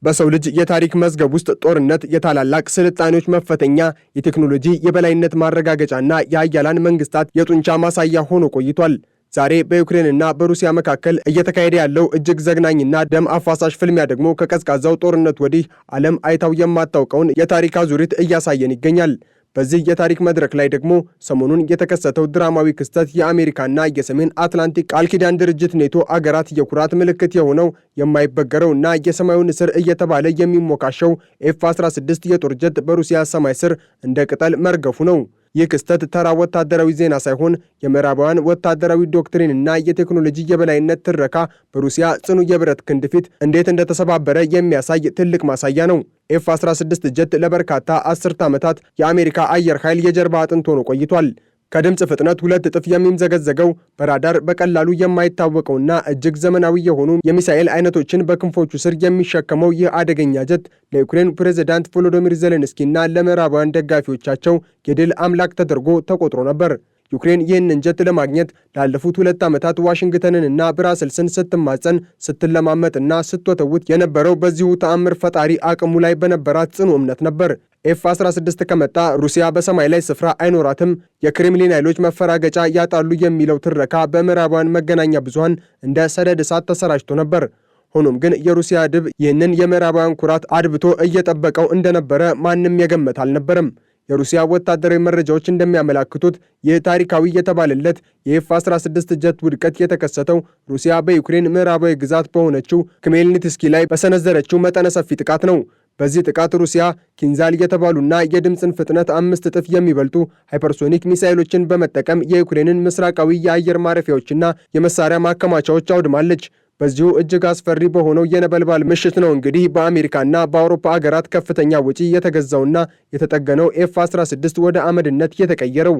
በሰው ልጅ የታሪክ መዝገብ ውስጥ ጦርነት የታላላቅ ስልጣኔዎች መፈተኛ፣ የቴክኖሎጂ የበላይነት ማረጋገጫና የሀያላን መንግስታት የጡንቻ ማሳያ ሆኖ ቆይቷል። ዛሬ በዩክሬንና በሩሲያ መካከል እየተካሄደ ያለው እጅግ ዘግናኝና ደም አፋሳሽ ፍልሚያ ደግሞ ከቀዝቃዛው ጦርነት ወዲህ ዓለም አይታው የማታውቀውን የታሪክ አዙሪት እያሳየን ይገኛል። በዚህ የታሪክ መድረክ ላይ ደግሞ ሰሞኑን የተከሰተው ድራማዊ ክስተት የአሜሪካና የሰሜን አትላንቲክ ቃል ኪዳን ድርጅት ኔቶ አገራት የኩራት ምልክት የሆነው የማይበገረውና የሰማዩ ንስር እየተባለ የሚሞካሸው ኤፍ-16 የጦር ጀት በሩሲያ ሰማይ ስር እንደ ቅጠል መርገፉ ነው። ይህ ክስተት ተራ ወታደራዊ ዜና ሳይሆን የምዕራባውያን ወታደራዊ ዶክትሪንና የቴክኖሎጂ የበላይነት ትረካ በሩሲያ ጽኑ የብረት ክንድ ፊት እንዴት እንደተሰባበረ የሚያሳይ ትልቅ ማሳያ ነው። ኤፍ-16 ጀት ለበርካታ አስርተ ዓመታት የአሜሪካ አየር ኃይል የጀርባ አጥንት ሆኖ ቆይቷል። ከድምፅ ፍጥነት 2 እጥፍ የሚምዘገዘገው በራዳር በቀላሉ የማይታወቀውና እጅግ ዘመናዊ የሆኑ የሚሳኤል አይነቶችን በክንፎቹ ስር የሚሸከመው ይህ አደገኛ ጀት ለዩክሬን ፕሬዝዳንት ቮሎዶሚር ዜሌንስኪና ለምዕራባውያን ደጋፊዎቻቸው የድል አምላክ ተደርጎ ተቆጥሮ ነበር። ዩክሬን ይህንን ጀት ለማግኘት ላለፉት 2 ዓመታት ዋሽንግተንንና ብራስልስን ስትማጸን ስትለማመጥና ስትወተውት የነበረው በዚሁ ተአምር ፈጣሪ አቅሙ ላይ በነበራት ጽኑ እምነት ነበር። ኤፍ-16 ከመጣ ሩሲያ በሰማይ ላይ ስፍራ አይኖራትም፣ የክሬምሊን ኃይሎች መፈራገጫ ያጣሉ የሚለው ትረካ በምዕራባውያን መገናኛ ብዙሃን እንደ ሰደድ እሳት ተሰራጭቶ ነበር። ሆኖም ግን የሩሲያ ድብ ይህንን የምዕራባውያን ኩራት አድብቶ እየጠበቀው እንደነበረ ማንም የገመተ አልነበረም። የሩሲያ ወታደራዊ መረጃዎች እንደሚያመላክቱት ይህ ታሪካዊ የተባለለት የኤፍ-16 ጀት ውድቀት የተከሰተው ሩሲያ በዩክሬን ምዕራባዊ ግዛት በሆነችው ክሜልኒትስኪ ላይ በሰነዘረችው መጠነ ሰፊ ጥቃት ነው። በዚህ ጥቃት ሩሲያ ኪንዛል የተባሉና የድምፅን ፍጥነት 5 እጥፍ የሚበልጡ ሃይፐርሶኒክ ሚሳይሎችን በመጠቀም የዩክሬንን ምስራቃዊ የአየር ማረፊያዎችና የመሳሪያ ማከማቻዎች አውድማለች። በዚሁ እጅግ አስፈሪ በሆነው የነበልባል ምሽት ነው እንግዲህ በአሜሪካና በአውሮፓ አገራት ከፍተኛ ወጪ የተገዛውና የተጠገነው ኤፍ-16 ወደ አመድነት የተቀየረው።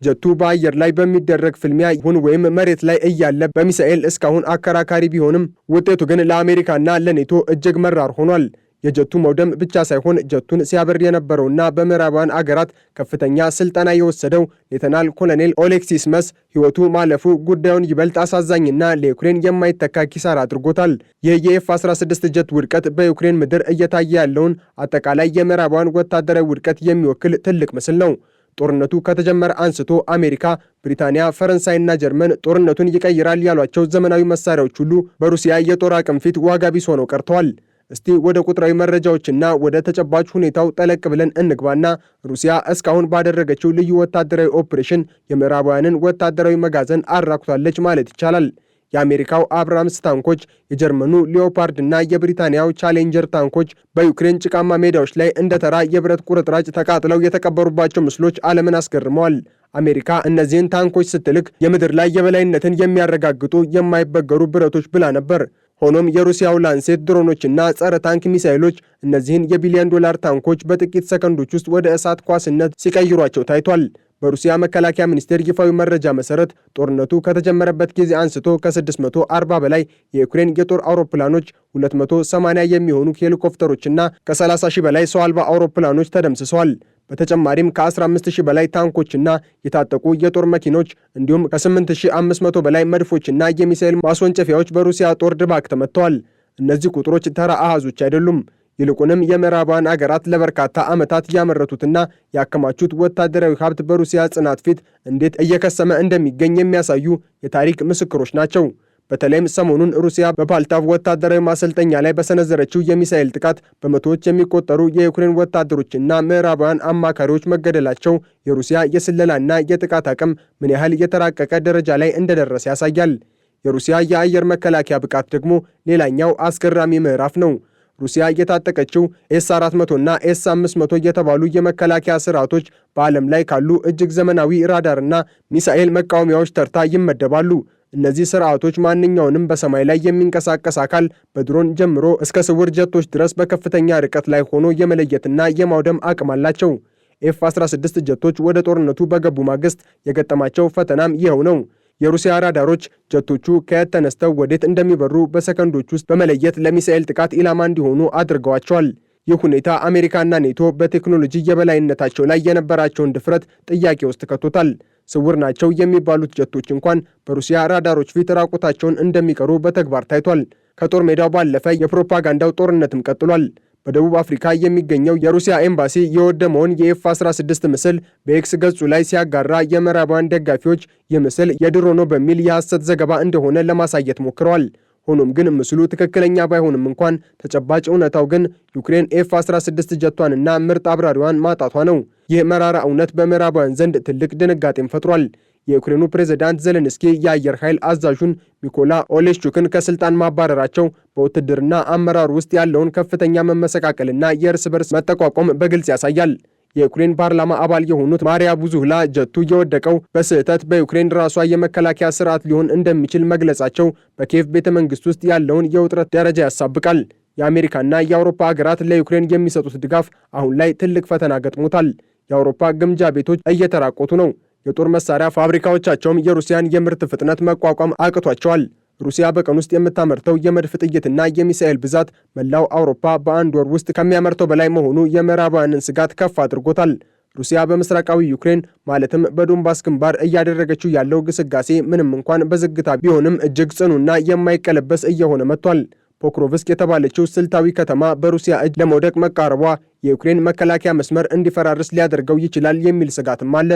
ጀቱ በአየር ላይ በሚደረግ ፍልሚያ ይሁን ወይም መሬት ላይ እያለ በሚሳኤል እስካሁን አከራካሪ ቢሆንም ውጤቱ ግን ለአሜሪካና ለኔቶ እጅግ መራር ሆኗል። የጀቱ መውደም ብቻ ሳይሆን ጀቱን ሲያበር የነበረውና በምዕራባውያን አገራት ከፍተኛ ስልጠና የወሰደው ሌተናል ኮሎኔል ኦሌክሲስ መስ ሕይወቱ ማለፉ ጉዳዩን ይበልጥ አሳዛኝና ለዩክሬን የማይተካ ኪሳራ አድርጎታል። ይህ የኤፍ-16 ጀት ውድቀት በዩክሬን ምድር እየታየ ያለውን አጠቃላይ የምዕራባውያን ወታደራዊ ውድቀት የሚወክል ትልቅ ምስል ነው። ጦርነቱ ከተጀመረ አንስቶ አሜሪካ፣ ብሪታንያ፣ ፈረንሳይና ጀርመን ጦርነቱን ይቀይራል ያሏቸው ዘመናዊ መሳሪያዎች ሁሉ በሩሲያ የጦር አቅም ፊት ዋጋ ቢስ ሆነው ቀርተዋል። እስቲ ወደ ቁጥራዊ መረጃዎችና ወደ ተጨባጭ ሁኔታው ጠለቅ ብለን እንግባና ሩሲያ እስካሁን ባደረገችው ልዩ ወታደራዊ ኦፕሬሽን የምዕራባውያንን ወታደራዊ መጋዘን አራኩታለች ማለት ይቻላል። የአሜሪካው አብራምስ ታንኮች፣ የጀርመኑ ሊዮፓርድ እና የብሪታንያው ቻሌንጀር ታንኮች በዩክሬን ጭቃማ ሜዳዎች ላይ እንደ ተራ የብረት ቁርጥራጭ ተቃጥለው የተቀበሩባቸው ምስሎች ዓለምን አስገርመዋል። አሜሪካ እነዚህን ታንኮች ስትልክ የምድር ላይ የበላይነትን የሚያረጋግጡ የማይበገሩ ብረቶች ብላ ነበር። ሆኖም የሩሲያው ላንሴት ድሮኖችና ጸረ ታንክ ሚሳይሎች እነዚህን የቢሊዮን ዶላር ታንኮች በጥቂት ሰከንዶች ውስጥ ወደ እሳት ኳስነት ሲቀይሯቸው ታይቷል። በሩሲያ መከላከያ ሚኒስቴር ይፋዊ መረጃ መሰረት ጦርነቱ ከተጀመረበት ጊዜ አንስቶ ከ640 በላይ የዩክሬን የጦር አውሮፕላኖች፣ 280 የሚሆኑ ሄሊኮፕተሮችና ከ30,000 በላይ ሰው አልባ አውሮፕላኖች ተደምስሰዋል። በተጨማሪም ከ15,000 በላይ ታንኮችና የታጠቁ የጦር መኪኖች እንዲሁም ከ8,500 በላይ መድፎችና የሚሳኤል ማስወንጨፊያዎች በሩሲያ ጦር ድባቅ ተመትተዋል። እነዚህ ቁጥሮች ተራ አሃዞች አይደሉም። ይልቁንም የምዕራባውያን አገራት ለበርካታ ዓመታት ያመረቱትና ያከማቹት ወታደራዊ ሀብት በሩሲያ ጽናት ፊት እንዴት እየከሰመ እንደሚገኝ የሚያሳዩ የታሪክ ምስክሮች ናቸው። በተለይም ሰሞኑን ሩሲያ በፓልታቭ ወታደራዊ ማሰልጠኛ ላይ በሰነዘረችው የሚሳኤል ጥቃት በመቶዎች የሚቆጠሩ የዩክሬን ወታደሮችና ምዕራባውያን አማካሪዎች መገደላቸው የሩሲያ የስለላና የጥቃት አቅም ምን ያህል የተራቀቀ ደረጃ ላይ እንደደረሰ ያሳያል። የሩሲያ የአየር መከላከያ ብቃት ደግሞ ሌላኛው አስገራሚ ምዕራፍ ነው። ሩሲያ የታጠቀችው ኤስ-400 እና ኤስ-500 የተባሉ የመከላከያ ስርዓቶች በዓለም ላይ ካሉ እጅግ ዘመናዊ ራዳርና ሚሳኤል መቃወሚያዎች ተርታ ይመደባሉ። እነዚህ ስርዓቶች ማንኛውንም በሰማይ ላይ የሚንቀሳቀስ አካል በድሮን ጀምሮ እስከ ስውር ጀቶች ድረስ በከፍተኛ ርቀት ላይ ሆኖ የመለየትና የማውደም አቅም አላቸው። ኤፍ-16 ጀቶች ወደ ጦርነቱ በገቡ ማግስት የገጠማቸው ፈተናም ይኸው ነው። የሩሲያ ራዳሮች ጀቶቹ ከየት ተነስተው ወዴት እንደሚበሩ በሰከንዶች ውስጥ በመለየት ለሚሳኤል ጥቃት ኢላማ እንዲሆኑ አድርገዋቸዋል። ይህ ሁኔታ አሜሪካና ኔቶ በቴክኖሎጂ የበላይነታቸው ላይ የነበራቸውን ድፍረት ጥያቄ ውስጥ ከቶታል። ስውር ናቸው የሚባሉት ጀቶች እንኳን በሩሲያ ራዳሮች ፊት ራቁታቸውን እንደሚቀሩ በተግባር ታይቷል። ከጦር ሜዳው ባለፈ የፕሮፓጋንዳው ጦርነትም ቀጥሏል። በደቡብ አፍሪካ የሚገኘው የሩሲያ ኤምባሲ የወደመውን የኤፍ-16 ምስል በኤክስ ገጹ ላይ ሲያጋራ የምዕራባውያን ደጋፊዎች ይህ ምስል የድሮኖ በሚል የሐሰት ዘገባ እንደሆነ ለማሳየት ሞክረዋል። ሆኖም ግን ምስሉ ትክክለኛ ባይሆንም እንኳን ተጨባጭ እውነታው ግን ዩክሬን ኤፍ-16 ጀቷንና ምርጥ አብራሪዋን ማጣቷ ነው። ይህ መራራ እውነት በምዕራባውያን ዘንድ ትልቅ ድንጋጤም ፈጥሯል። የዩክሬኑ ፕሬዝዳንት ዜሌንስኪ የአየር ኃይል አዛዡን ሚኮላ ኦሌሽቹክን ከስልጣን ማባረራቸው በውትድርና አመራር ውስጥ ያለውን ከፍተኛ መመሰቃቀልና የእርስ በርስ መጠቋቆም በግልጽ ያሳያል። የዩክሬን ፓርላማ አባል የሆኑት ማሪያ ቡዙህላ ጀቱ የወደቀው በስህተት በዩክሬን ራሷ የመከላከያ ስርዓት ሊሆን እንደሚችል መግለጻቸው በኪየቭ ቤተ መንግስት ውስጥ ያለውን የውጥረት ደረጃ ያሳብቃል። የአሜሪካና የአውሮፓ ሀገራት ለዩክሬን የሚሰጡት ድጋፍ አሁን ላይ ትልቅ ፈተና ገጥሞታል። የአውሮፓ ግምጃ ቤቶች እየተራቆቱ ነው። የጦር መሳሪያ ፋብሪካዎቻቸውም የሩሲያን የምርት ፍጥነት መቋቋም አቅቷቸዋል። ሩሲያ በቀን ውስጥ የምታመርተው የመድፍ ጥይትና የሚሳኤል ብዛት መላው አውሮፓ በአንድ ወር ውስጥ ከሚያመርተው በላይ መሆኑ የምዕራባውያንን ስጋት ከፍ አድርጎታል። ሩሲያ በምስራቃዊ ዩክሬን ማለትም በዶንባስ ግንባር እያደረገችው ያለው ግስጋሴ ምንም እንኳን በዝግታ ቢሆንም እጅግ ጽኑና የማይቀለበስ እየሆነ መጥቷል። ፖክሮቭስክ የተባለችው ስልታዊ ከተማ በሩሲያ እጅ ለመውደቅ መቃረቧ የዩክሬን መከላከያ መስመር እንዲፈራርስ ሊያደርገው ይችላል የሚል ስጋትም አለ።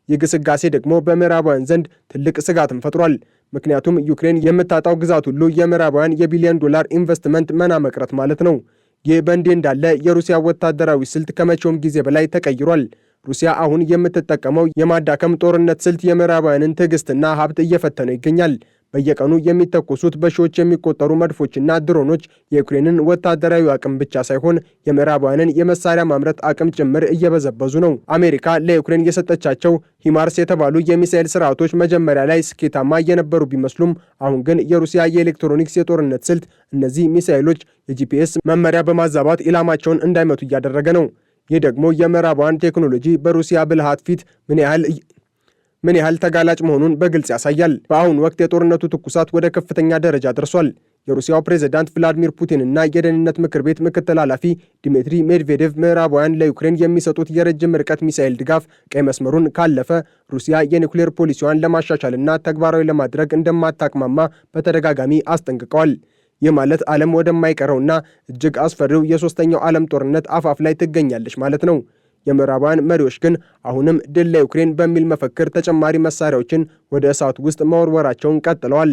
ይህ ግስጋሴ ደግሞ በምዕራባውያን ዘንድ ትልቅ ስጋትን ፈጥሯል። ምክንያቱም ዩክሬን የምታጣው ግዛት ሁሉ የምዕራባውያን የቢሊዮን ዶላር ኢንቨስትመንት መና መቅረት ማለት ነው። ይህ በእንዲህ እንዳለ የሩሲያ ወታደራዊ ስልት ከመቼውም ጊዜ በላይ ተቀይሯል። ሩሲያ አሁን የምትጠቀመው የማዳከም ጦርነት ስልት የምዕራባውያንን ትዕግስትና ሀብት እየፈተነው ይገኛል። በየቀኑ የሚተኮሱት በሺዎች የሚቆጠሩ መድፎችና ድሮኖች የዩክሬንን ወታደራዊ አቅም ብቻ ሳይሆን የምዕራባውያንን የመሳሪያ ማምረት አቅም ጭምር እየበዘበዙ ነው። አሜሪካ ለዩክሬን የሰጠቻቸው ሂማርስ የተባሉ የሚሳኤል ስርዓቶች መጀመሪያ ላይ ስኬታማ የነበሩ ቢመስሉም አሁን ግን የሩሲያ የኤሌክትሮኒክስ የጦርነት ስልት እነዚህ ሚሳኤሎች የጂፒኤስ መመሪያ በማዛባት ኢላማቸውን እንዳይመቱ እያደረገ ነው። ይህ ደግሞ የምዕራባውያን ቴክኖሎጂ በሩሲያ ብልሃት ፊት ምን ያህል ተጋላጭ መሆኑን በግልጽ ያሳያል። በአሁኑ ወቅት የጦርነቱ ትኩሳት ወደ ከፍተኛ ደረጃ ደርሷል። የሩሲያው ፕሬዝዳንት ቭላዲሚር ፑቲን እና የደህንነት ምክር ቤት ምክትል ኃላፊ ዲሚትሪ ሜድቬዴቭ ምዕራባውያን ለዩክሬን የሚሰጡት የረጅም ርቀት ሚሳኤል ድጋፍ ቀይ መስመሩን ካለፈ ሩሲያ የኒውክሌር ፖሊሲዋን ለማሻሻልና ተግባራዊ ለማድረግ እንደማታቅማማ በተደጋጋሚ አስጠንቅቀዋል። ይህ ማለት ዓለም ወደማይቀረውና እጅግ አስፈሪው የሶስተኛው ዓለም ጦርነት አፋፍ ላይ ትገኛለች ማለት ነው። የምዕራባውያን መሪዎች ግን አሁንም ድል ለዩክሬን በሚል መፈክር ተጨማሪ መሳሪያዎችን ወደ እሳቱ ውስጥ መወርወራቸውን ቀጥለዋል።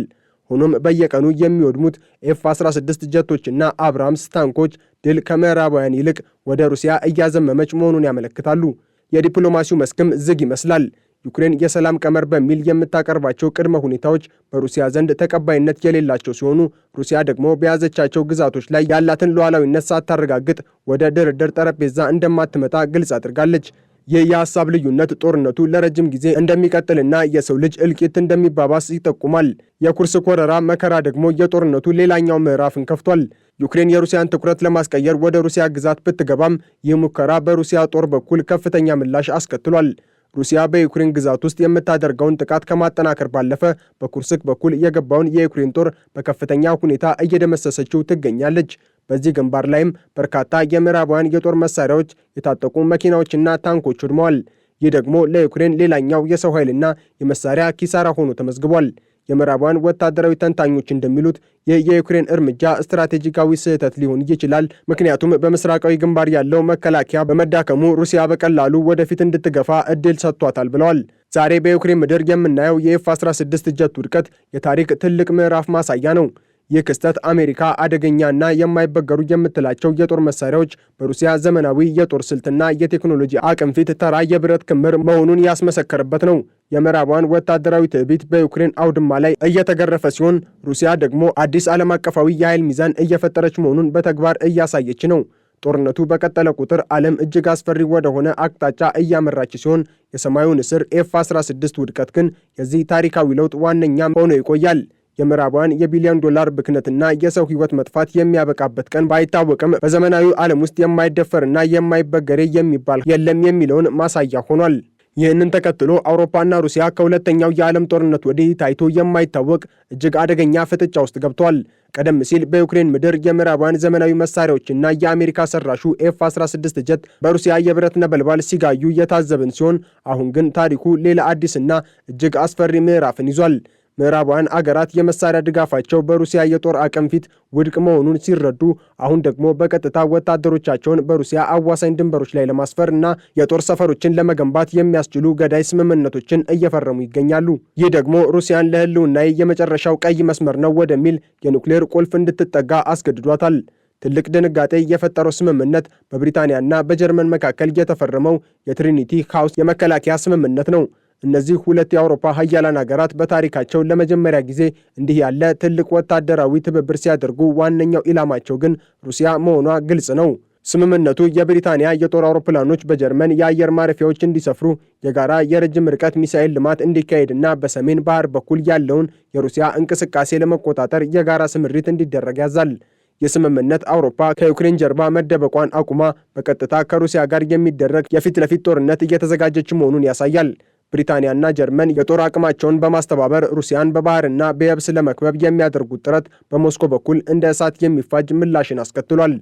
ሆኖም በየቀኑ የሚወድሙት ኤፍ-16 ጀቶችና አብራምስ ታንኮች ድል ከምዕራባውያን ይልቅ ወደ ሩሲያ እያዘመመች መሆኑን ያመለክታሉ። የዲፕሎማሲው መስክም ዝግ ይመስላል። ዩክሬን የሰላም ቀመር በሚል የምታቀርባቸው ቅድመ ሁኔታዎች በሩሲያ ዘንድ ተቀባይነት የሌላቸው ሲሆኑ ሩሲያ ደግሞ በያዘቻቸው ግዛቶች ላይ ያላትን ሉዓላዊነት ሳታረጋግጥ ወደ ድርድር ጠረጴዛ እንደማትመጣ ግልጽ አድርጋለች። ይህ የሐሳብ ልዩነት ጦርነቱ ለረጅም ጊዜ እንደሚቀጥልና የሰው ልጅ እልቂት እንደሚባባስ ይጠቁማል። የኩርስክ ወረራ መከራ ደግሞ የጦርነቱ ሌላኛው ምዕራፍን ከፍቷል። ዩክሬን የሩሲያን ትኩረት ለማስቀየር ወደ ሩሲያ ግዛት ብትገባም ይህ ሙከራ በሩሲያ ጦር በኩል ከፍተኛ ምላሽ አስከትሏል። ሩሲያ በዩክሬን ግዛት ውስጥ የምታደርገውን ጥቃት ከማጠናከር ባለፈ በኩርስክ በኩል የገባውን የዩክሬን ጦር በከፍተኛ ሁኔታ እየደመሰሰችው ትገኛለች። በዚህ ግንባር ላይም በርካታ የምዕራባውያን የጦር መሳሪያዎች፣ የታጠቁ መኪናዎችና ታንኮች ወድመዋል። ይህ ደግሞ ለዩክሬን ሌላኛው የሰው ኃይልና የመሳሪያ ኪሳራ ሆኖ ተመዝግቧል። የምዕራባውያን ወታደራዊ ተንታኞች እንደሚሉት የዩክሬን እርምጃ ስትራቴጂካዊ ስህተት ሊሆን ይችላል። ምክንያቱም በምስራቃዊ ግንባር ያለው መከላከያ በመዳከሙ ሩሲያ በቀላሉ ወደፊት እንድትገፋ እድል ሰጥቷታል ብለዋል። ዛሬ በዩክሬን ምድር የምናየው የኤፍ-16 ጀት ውድቀት የታሪክ ትልቅ ምዕራፍ ማሳያ ነው። ይህ ክስተት አሜሪካ አደገኛና የማይበገሩ የምትላቸው የጦር መሳሪያዎች በሩሲያ ዘመናዊ የጦር ስልትና የቴክኖሎጂ አቅም ፊት ተራ የብረት ክምር መሆኑን ያስመሰከረበት ነው። የምዕራባውያን ወታደራዊ ትዕቢት በዩክሬን አውድማ ላይ እየተገረፈ ሲሆን፣ ሩሲያ ደግሞ አዲስ ዓለም አቀፋዊ የኃይል ሚዛን እየፈጠረች መሆኑን በተግባር እያሳየች ነው። ጦርነቱ በቀጠለ ቁጥር ዓለም እጅግ አስፈሪ ወደሆነ አቅጣጫ እያመራች ሲሆን፣ የሰማዩ ንስር ኤፍ-16 ውድቀት ግን የዚህ ታሪካዊ ለውጥ ዋነኛ ሆኖ ይቆያል። የምዕራባውያን የቢሊዮን ዶላር ብክነትና የሰው ሕይወት መጥፋት የሚያበቃበት ቀን ባይታወቅም በዘመናዊ ዓለም ውስጥ የማይደፈርና የማይበገሬ የሚባል የለም የሚለውን ማሳያ ሆኗል። ይህንን ተከትሎ አውሮፓና ሩሲያ ከሁለተኛው የዓለም ጦርነት ወዲህ ታይቶ የማይታወቅ እጅግ አደገኛ ፍጥጫ ውስጥ ገብተዋል። ቀደም ሲል በዩክሬን ምድር የምዕራባውያን ዘመናዊ መሳሪያዎችና የአሜሪካ ሰራሹ ኤፍ-16 ጀት በሩሲያ የብረት ነበልባል ሲጋዩ የታዘብን ሲሆን አሁን ግን ታሪኩ ሌላ አዲስና እጅግ አስፈሪ ምዕራፍን ይዟል። ምዕራባውያን አገራት የመሳሪያ ድጋፋቸው በሩሲያ የጦር አቅም ፊት ውድቅ መሆኑን ሲረዱ አሁን ደግሞ በቀጥታ ወታደሮቻቸውን በሩሲያ አዋሳኝ ድንበሮች ላይ ለማስፈር እና የጦር ሰፈሮችን ለመገንባት የሚያስችሉ ገዳይ ስምምነቶችን እየፈረሙ ይገኛሉ። ይህ ደግሞ ሩሲያን ለሕልውናዬ የመጨረሻው ቀይ መስመር ነው ወደሚል የኒውክሌር ቁልፍ እንድትጠጋ አስገድዷታል። ትልቅ ድንጋጤ የፈጠረው ስምምነት በብሪታንያና በጀርመን መካከል የተፈረመው የትሪኒቲ ሃውስ የመከላከያ ስምምነት ነው። እነዚህ ሁለት የአውሮፓ ሀያላን ሀገራት በታሪካቸው ለመጀመሪያ ጊዜ እንዲህ ያለ ትልቅ ወታደራዊ ትብብር ሲያደርጉ ዋነኛው ኢላማቸው ግን ሩሲያ መሆኗ ግልጽ ነው። ስምምነቱ የብሪታንያ የጦር አውሮፕላኖች በጀርመን የአየር ማረፊያዎች እንዲሰፍሩ፣ የጋራ የረጅም ርቀት ሚሳኤል ልማት እንዲካሄድና በሰሜን ባህር በኩል ያለውን የሩሲያ እንቅስቃሴ ለመቆጣጠር የጋራ ስምሪት እንዲደረግ ያዛል። የስምምነት አውሮፓ ከዩክሬን ጀርባ መደበቋን አቁማ በቀጥታ ከሩሲያ ጋር የሚደረግ የፊት ለፊት ጦርነት እየተዘጋጀች መሆኑን ያሳያል። ብሪታንያና ጀርመን የጦር አቅማቸውን በማስተባበር ሩሲያን በባህርና በየብስ ለመክበብ የሚያደርጉት ጥረት በሞስኮ በኩል እንደ እሳት የሚፋጅ ምላሽን አስከትሏል።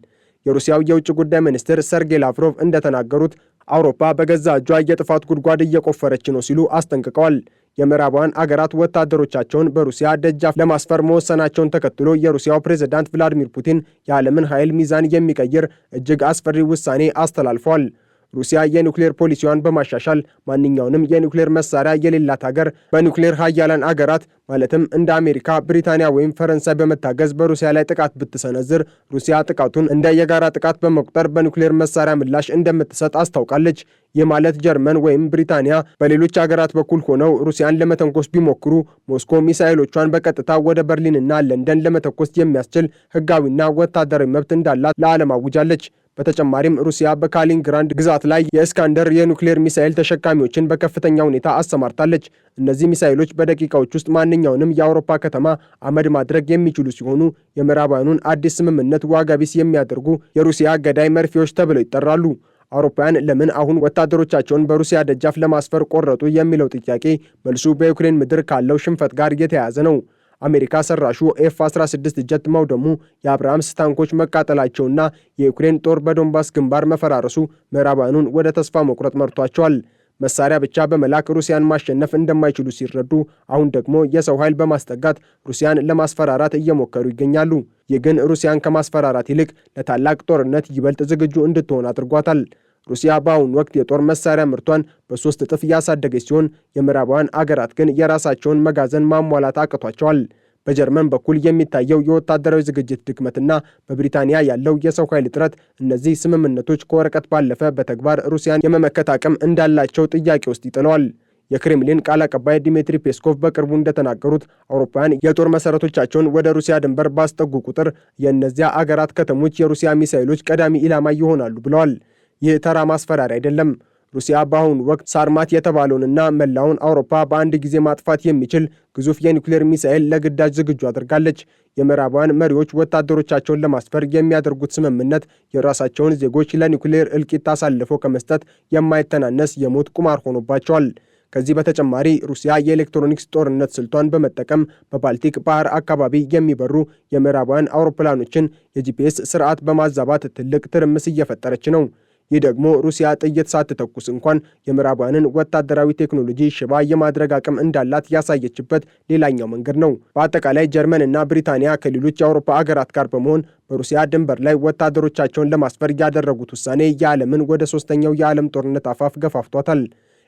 የሩሲያው የውጭ ጉዳይ ሚኒስትር ሰርጌይ ላቭሮቭ እንደተናገሩት አውሮፓ በገዛ እጇ የጥፋት ጉድጓድ እየቆፈረች ነው ሲሉ አስጠንቅቀዋል። የምዕራባውያን አገራት ወታደሮቻቸውን በሩሲያ ደጃፍ ለማስፈር መወሰናቸውን ተከትሎ የሩሲያው ፕሬዝዳንት ቭላዲሚር ፑቲን የዓለምን ኃይል ሚዛን የሚቀይር እጅግ አስፈሪ ውሳኔ አስተላልፈዋል። ሩሲያ የኒውክሌር ፖሊሲዋን በማሻሻል ማንኛውንም የኒውክሌር መሳሪያ የሌላት ሀገር በኒውክሌር ሀያላን አገራት ማለትም እንደ አሜሪካ፣ ብሪታንያ ወይም ፈረንሳይ በመታገዝ በሩሲያ ላይ ጥቃት ብትሰነዝር ሩሲያ ጥቃቱን እንደ የጋራ ጥቃት በመቁጠር በኒውክሌር መሳሪያ ምላሽ እንደምትሰጥ አስታውቃለች። ይህ ማለት ጀርመን ወይም ብሪታንያ በሌሎች አገራት በኩል ሆነው ሩሲያን ለመተንኮስ ቢሞክሩ ሞስኮ ሚሳኤሎቿን በቀጥታ ወደ በርሊንና ለንደን ለመተኮስ የሚያስችል ሕጋዊና ወታደራዊ መብት እንዳላት ለዓለም አውጃለች። በተጨማሪም ሩሲያ በካሊንግራንድ ግዛት ላይ የእስካንደር የኒውክሌር ሚሳኤል ተሸካሚዎችን በከፍተኛ ሁኔታ አሰማርታለች። እነዚህ ሚሳኤሎች በደቂቃዎች ውስጥ ማንኛውንም የአውሮፓ ከተማ አመድ ማድረግ የሚችሉ ሲሆኑ የምዕራባውያኑን አዲስ ስምምነት ዋጋ ቢስ የሚያደርጉ የሩሲያ ገዳይ መርፌዎች ተብለው ይጠራሉ። አውሮፓውያን ለምን አሁን ወታደሮቻቸውን በሩሲያ ደጃፍ ለማስፈር ቆረጡ የሚለው ጥያቄ መልሱ በዩክሬን ምድር ካለው ሽንፈት ጋር የተያያዘ ነው። አሜሪካ ሰራሹ ኤፍ-16 ጀት መውደሙ፣ የአብርሃምስ ታንኮች መቃጠላቸውና የዩክሬን ጦር በዶንባስ ግንባር መፈራረሱ ምዕራባውያኑን ወደ ተስፋ መቁረጥ መርቷቸዋል። መሳሪያ ብቻ በመላክ ሩሲያን ማሸነፍ እንደማይችሉ ሲረዱ አሁን ደግሞ የሰው ኃይል በማስጠጋት ሩሲያን ለማስፈራራት እየሞከሩ ይገኛሉ። ይህ ግን ሩሲያን ከማስፈራራት ይልቅ ለታላቅ ጦርነት ይበልጥ ዝግጁ እንድትሆን አድርጓታል። ሩሲያ በአሁኑ ወቅት የጦር መሳሪያ ምርቷን በ3 እጥፍ እያሳደገች ሲሆን የምዕራባውያን አገራት ግን የራሳቸውን መጋዘን ማሟላት አቅቷቸዋል። በጀርመን በኩል የሚታየው የወታደራዊ ዝግጅት ድክመትና በብሪታንያ ያለው የሰው ኃይል እጥረት እነዚህ ስምምነቶች ከወረቀት ባለፈ በተግባር ሩሲያን የመመከት አቅም እንዳላቸው ጥያቄ ውስጥ ይጥለዋል። የክሬምሊን ቃል አቀባይ ዲሚትሪ ፔስኮቭ በቅርቡ እንደተናገሩት አውሮፓውያን የጦር መሰረቶቻቸውን ወደ ሩሲያ ድንበር ባስጠጉ ቁጥር የእነዚያ አገራት ከተሞች የሩሲያ ሚሳኤሎች ቀዳሚ ኢላማ ይሆናሉ ብለዋል። ይህ ተራ ማስፈራሪያ አይደለም። ሩሲያ በአሁኑ ወቅት ሳርማት የተባለውንና መላውን አውሮፓ በአንድ ጊዜ ማጥፋት የሚችል ግዙፍ የኒውክሌር ሚሳኤል ለግዳጅ ዝግጁ አድርጋለች። የምዕራባውያን መሪዎች ወታደሮቻቸውን ለማስፈር የሚያደርጉት ስምምነት የራሳቸውን ዜጎች ለኒውክሌር እልቂት አሳልፎ ከመስጠት የማይተናነስ የሞት ቁማር ሆኖባቸዋል። ከዚህ በተጨማሪ ሩሲያ የኤሌክትሮኒክስ ጦርነት ስልቷን በመጠቀም በባልቲክ ባህር አካባቢ የሚበሩ የምዕራባውያን አውሮፕላኖችን የጂፒኤስ ስርዓት በማዛባት ትልቅ ትርምስ እየፈጠረች ነው። ይህ ደግሞ ሩሲያ ጥይት ሳትተኩስ እንኳን የምዕራባውያንን ወታደራዊ ቴክኖሎጂ ሽባ የማድረግ አቅም እንዳላት ያሳየችበት ሌላኛው መንገድ ነው። በአጠቃላይ ጀርመንና ብሪታንያ ከሌሎች የአውሮፓ አገራት ጋር በመሆን በሩሲያ ድንበር ላይ ወታደሮቻቸውን ለማስፈር ያደረጉት ውሳኔ የዓለምን ወደ ሶስተኛው የዓለም ጦርነት አፋፍ ገፋፍቷታል።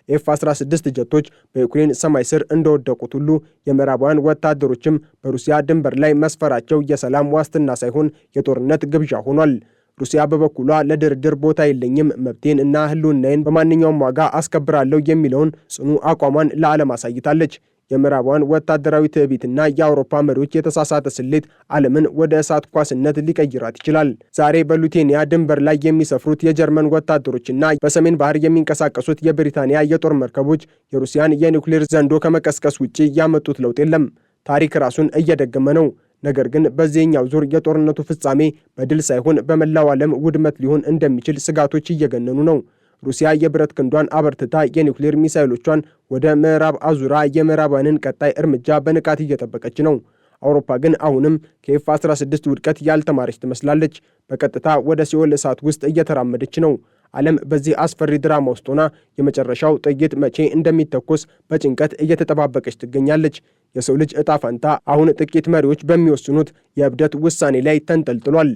ኤፍ-16 ጀቶች በዩክሬን ሰማይ ስር እንደወደቁት ሁሉ የምዕራባውያን ወታደሮችም በሩሲያ ድንበር ላይ መስፈራቸው የሰላም ዋስትና ሳይሆን የጦርነት ግብዣ ሆኗል። ሩሲያ በበኩሏ ለድርድር ቦታ የለኝም፣ መብቴን እና ሕልውናዬን በማንኛውም ዋጋ አስከብራለሁ የሚለውን ጽኑ አቋሟን ለዓለም አሳይታለች። የምዕራባውያን ወታደራዊ ትዕቢትና የአውሮፓ መሪዎች የተሳሳተ ስሌት ዓለምን ወደ እሳት ኳስነት ሊቀይራት ይችላል። ዛሬ በሊቱዌኒያ ድንበር ላይ የሚሰፍሩት የጀርመን ወታደሮችና በሰሜን ባህር የሚንቀሳቀሱት የብሪታንያ የጦር መርከቦች የሩሲያን የኒውክሌር ዘንዶ ከመቀስቀስ ውጭ ያመጡት ለውጥ የለም። ታሪክ ራሱን እየደገመ ነው። ነገር ግን በዚህኛው ዙር የጦርነቱ ፍጻሜ በድል ሳይሆን በመላው ዓለም ውድመት ሊሆን እንደሚችል ስጋቶች እየገነኑ ነው። ሩሲያ የብረት ክንዷን አበርትታ የኒውክሌር ሚሳይሎቿን ወደ ምዕራብ አዙራ የምዕራባውያንን ቀጣይ እርምጃ በንቃት እየጠበቀች ነው። አውሮፓ ግን አሁንም ከኤፍ-16 ውድቀት ያልተማረች ትመስላለች። በቀጥታ ወደ ሲኦል እሳት ውስጥ እየተራመደች ነው። ዓለም በዚህ አስፈሪ ድራማ ውስጥ ሆና የመጨረሻው ጥይት መቼ እንደሚተኮስ በጭንቀት እየተጠባበቀች ትገኛለች። የሰው ልጅ ዕጣ ፈንታ አሁን ጥቂት መሪዎች በሚወስኑት የእብደት ውሳኔ ላይ ተንጠልጥሏል።